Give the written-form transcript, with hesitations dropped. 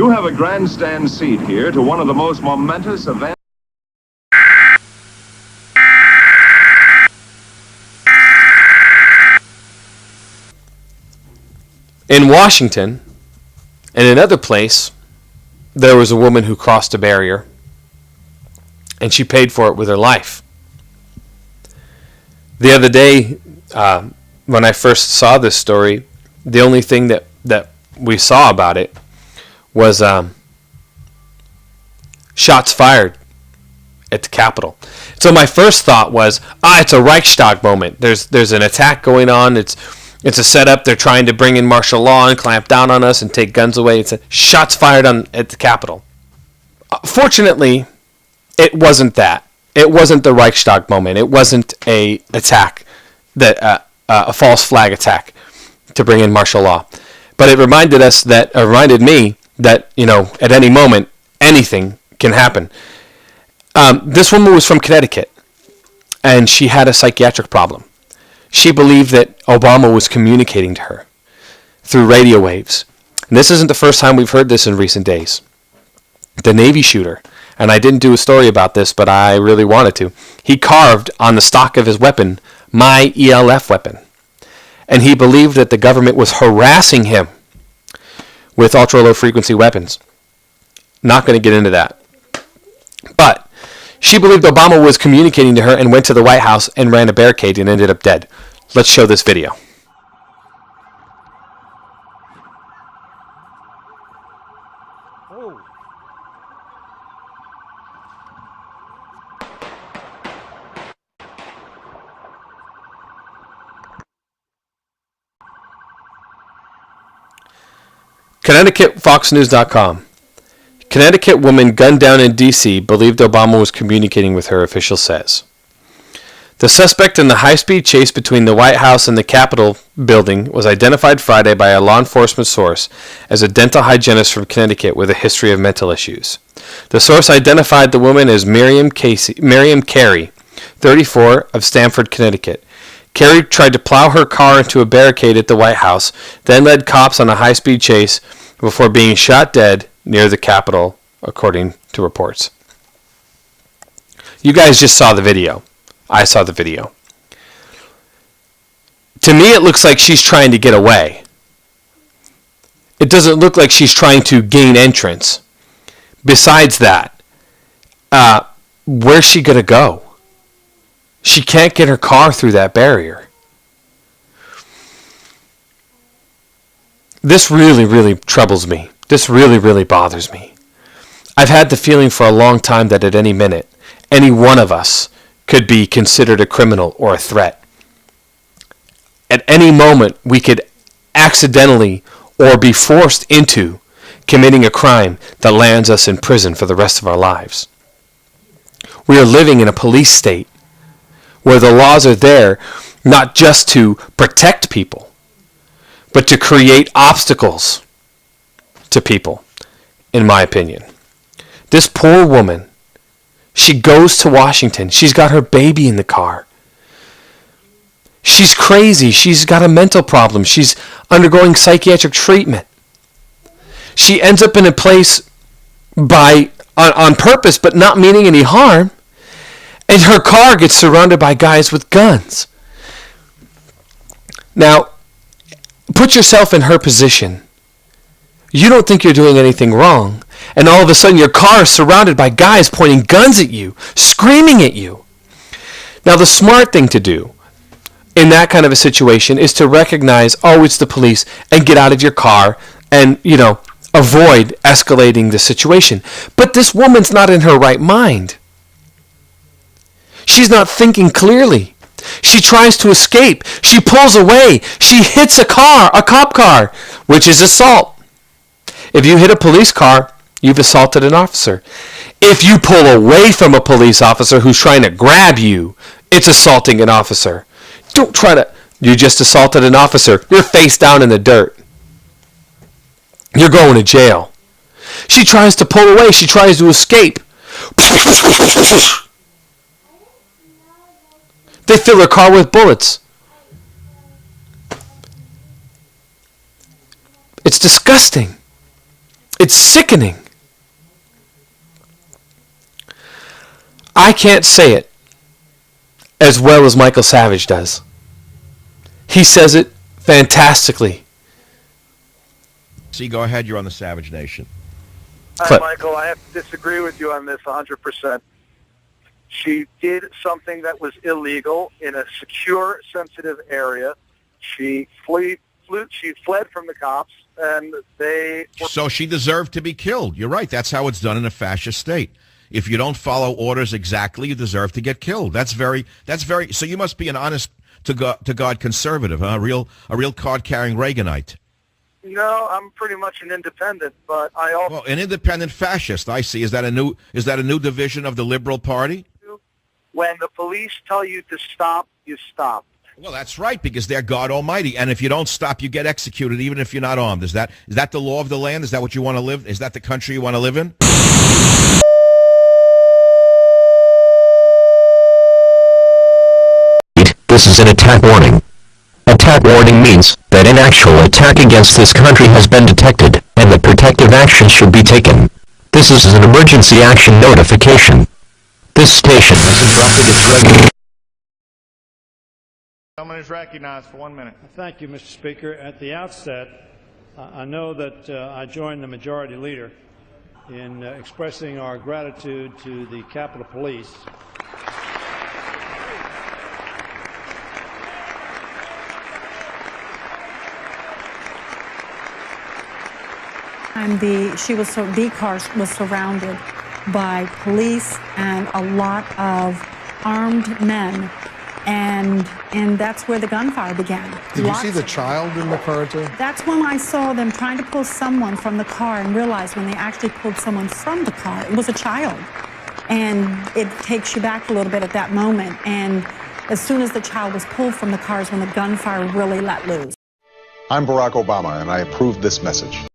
You have a grandstand seat here to one of the most momentous events. In Washington, in another place, there was a woman who crossed a barrier, and she paid for it with her life. The other day, when I first saw this story, the only thing that we saw about it was shots fired at the Capitol. So my first thought was, it's a Reichstag moment. There's an attack going on. It's a setup. They're trying to bring in martial law and clamp down on us and take guns away. It's shots fired at the Capitol. Fortunately, it wasn't that. It wasn't the Reichstag moment. It wasn't a attack, a false flag attack to bring in martial law. But it reminded me that at any moment anything can happen. This woman was from Connecticut, and she had a psychiatric problem. She believed that Obama was communicating to her through radio waves. And this isn't the first time we've heard this in recent days. The Navy shooter, and I didn't do a story about this, but I really wanted to. He carved on the stock of his weapon, "My ELF weapon." And he believed that the government was harassing him with ultra-low frequency weapons. Not going to get into that. But she believed Obama was communicating to her and went to the White House and ran a barricade and ended up dead. Let's show this video. Connecticut, FoxNews.com. Connecticut woman gunned down in D.C. believed Obama was communicating with her, official says. The suspect in the high-speed chase between the White House and the Capitol building was identified Friday by a law enforcement source as a dental hygienist from Connecticut with a history of mental issues. The source identified the woman as Miriam Carey, 34, of Stamford, Connecticut. Carey tried to plow her car into a barricade at the White House, then led cops on a high-speed chase before being shot dead near the Capitol, according to reports. You guys just saw the video. I saw the video. To me, it looks like she's trying to get away. It doesn't look like she's trying to gain entrance. Besides that, where's she going to go? She can't get her car through that barrier. This really, really troubles me. This really, really bothers me. I've had the feeling for a long time that at any minute, any one of us could be considered a criminal or a threat. At any moment, we could accidentally or be forced into committing a crime that lands us in prison for the rest of our lives. We are living in a police state where the laws are there not just to protect people, but to create obstacles to people, in my opinion. This poor woman, she goes to Washington. She's got her baby in the car. She's crazy. She's got a mental problem. She's undergoing psychiatric treatment. She ends up in a place on purpose, but not meaning any harm. And her car gets surrounded by guys with guns. Now, put yourself in her position. You don't think you're doing anything wrong. And all of a sudden your car is surrounded by guys pointing guns at you, screaming at you. Now, the smart thing to do in that kind of a situation is to recognize, it's the police, and get out of your car and, avoid escalating the situation. But this woman's not in her right mind. She's not thinking clearly. She tries to escape. She pulls away. She hits a cop car, which is assault. If you hit a police car, you've assaulted an officer. If you pull away from a police officer who's trying to grab you, it's assaulting an officer. You just assaulted an officer. You're face down in the dirt. You're going to jail. She tries to pull away. She tries to escape. They fill her car with bullets. It's disgusting. It's sickening. I can't say it as well as Michael Savage does. He says it fantastically. See, go ahead. You're on the Savage Nation. Hi, Michael. I have to disagree with you on this 100%. She did something that was illegal in a secure, sensitive area. She fled from the cops, and they... So she deserved to be killed. You're right. That's how it's done in a fascist state. If you don't follow orders exactly, you deserve to get killed. That's very. So you must be an honest to God conservative, huh? A real card-carrying Reaganite. No, I'm pretty much an independent, but I also... Well, an independent fascist, I see. Is that a new division of the Liberal Party? When the police tell you to stop, you stop. Well, that's right, because they're God Almighty, and if you don't stop, you get executed, even if you're not armed. Is that the law of the land? Is that what you want to live? Is that the country you want to live in? This is an attack warning. Attack warning means that an actual attack against this country has been detected, and that protective action should be taken. This is an emergency action notification. This station has interrupted its regular... Gentleman is recognized for 1 minute. Thank you, Mr. Speaker. At the outset, I know that I join the majority leader in expressing our gratitude to the Capitol Police. And the car was surrounded by police and a lot of armed men, and that's where the gunfire began. Did you see the child in the car too? That's when I saw them trying to pull someone from the car and realized when they actually pulled someone from the car, it was a child. And it takes you back a little bit at that moment. And as soon as the child was pulled from the car is when the gunfire really let loose. I'm Barack Obama, and I approve this message.